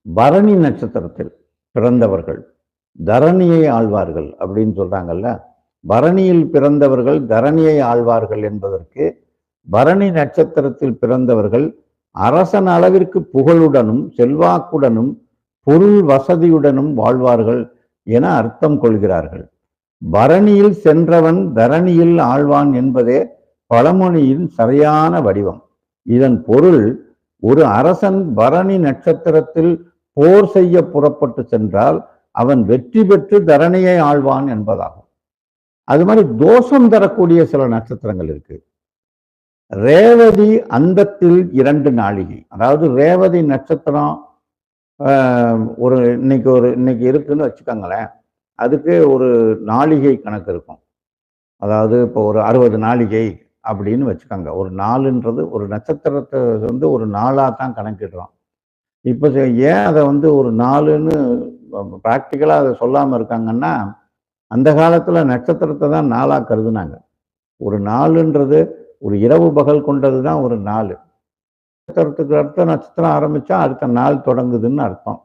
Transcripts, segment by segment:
பரணி நட்சத்திரத்தில் பிறந்தவர்கள் தரணியை ஆழ்வார்கள் அப்படின்னு சொல்றாங்கல்ல. பரணியில் பிறந்தவர்கள் தரணியை ஆழ்வார்கள் என்பதற்கு பரணி நட்சத்திரத்தில் பிறந்தவர்கள் அரசன் அளவிற்கு புகழுடனும் செல்வாக்குடனும் பொருள் வசதியுடனும் வாழ்வார்கள் என அர்த்தம் கொள்கிறார்கள். பரணியில் சென்றவன் தரணியில் ஆழ்வான் என்பதே பழமொழியின் சரியான வடிவம். இதன் பொருள், ஒரு அரசன் பரணி நட்சத்திரத்தில் போர் செய்ய புறப்பட்டு சென்றால் அவன் வெற்றி பெற்று தரணியை ஆழ்வான் என்பதாகும். அது மாதிரி தோஷம் தரக்கூடிய சில நட்சத்திரங்கள் இருக்கு. ரேவதி அந்தத்தில் 2 நாழிகை. அதாவது ரேவதி நட்சத்திரம் இன்னைக்கு இருக்குன்னு வச்சுக்கோங்களேன். அதுக்கு ஒரு நாழிகை கணக்கு இருக்கும். அதாவது இப்போ ஒரு 60 நாழிகை அப்படின்னு வச்சுக்கோங்க. ஒரு நாளுன்றது ஒரு நட்சத்திரத்தை ஒரு நாளாக தான் கணக்கிடுறோம். இப்போ ஏன் அதை ஒரு நாளுன்னு ப்ராக்டிக்கலாக அதை சொல்லாமல் இருக்காங்கன்னா, அந்த காலத்தில் நட்சத்திரத்தை தான் நாளாக கருதுனாங்க. ஒரு நாளுன்றது ஒரு இரவு பகல் கொண்டது தான் ஒரு நாள். நட்சத்திரத்துக்கு அடுத்த நட்சத்திரம் ஆரம்பித்தா அடுத்த நாள் தொடங்குதுன்னு அர்த்தம்.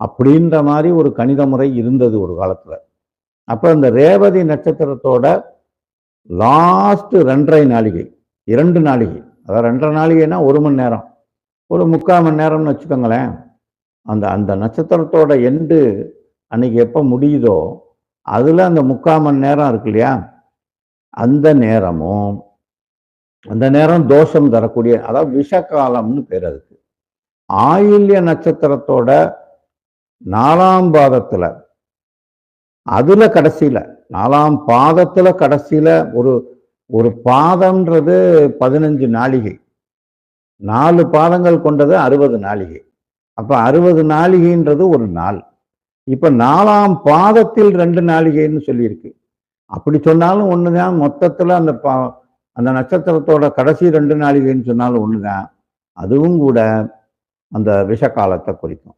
அப்படின்ற மாதிரி ஒரு கணித முறை இருந்தது ஒரு காலத்தில். அப்போ இந்த ரேவதி நட்சத்திரத்தோட லாஸ்ட் 2.5 நாழிகை, 2 நாழிகை, அதாவது 2.5 நாழிகைனா 1 மணி நேரம், ஒரு 3/4 மணி நேரம்னு வச்சுக்கோங்களேன். அந்த நட்சத்திரத்தோட எண்டு அன்னைக்கு எப்போ முடியுதோ அதில் அந்த 3/4 மணி நேரம் இருக்கு இல்லையா, அந்த நேரம் தோஷம் தரக்கூடிய, அதாவது விஷகாலம்னு பேர் அதுக்கு. ஆயில்ய நட்சத்திரத்தோட 4ஆம் பாதத்தில், அதுல கடைசியில 4ஆம் பாதத்துல கடைசியில ஒரு பாதம்ன்றது 15 நாழிகை, 4 பாதங்கள் கொண்டது 60 நாழிகை. அப்ப 60 நாழிகைன்றது ஒரு நாள். இப்ப 4ஆம் பாதத்தில் 2 நாழிகைன்னு சொல்லியிருக்கு. அப்படி சொன்னாலும் ஒண்ணுதான். மொத்தத்துல அந்த நட்சத்திரத்தோட கடைசி 2 நாழிகைன்னு சொன்னாலும் ஒண்ணுதான். அதுவும் கூட அந்த விஷகாலத்தை குறிக்கும்.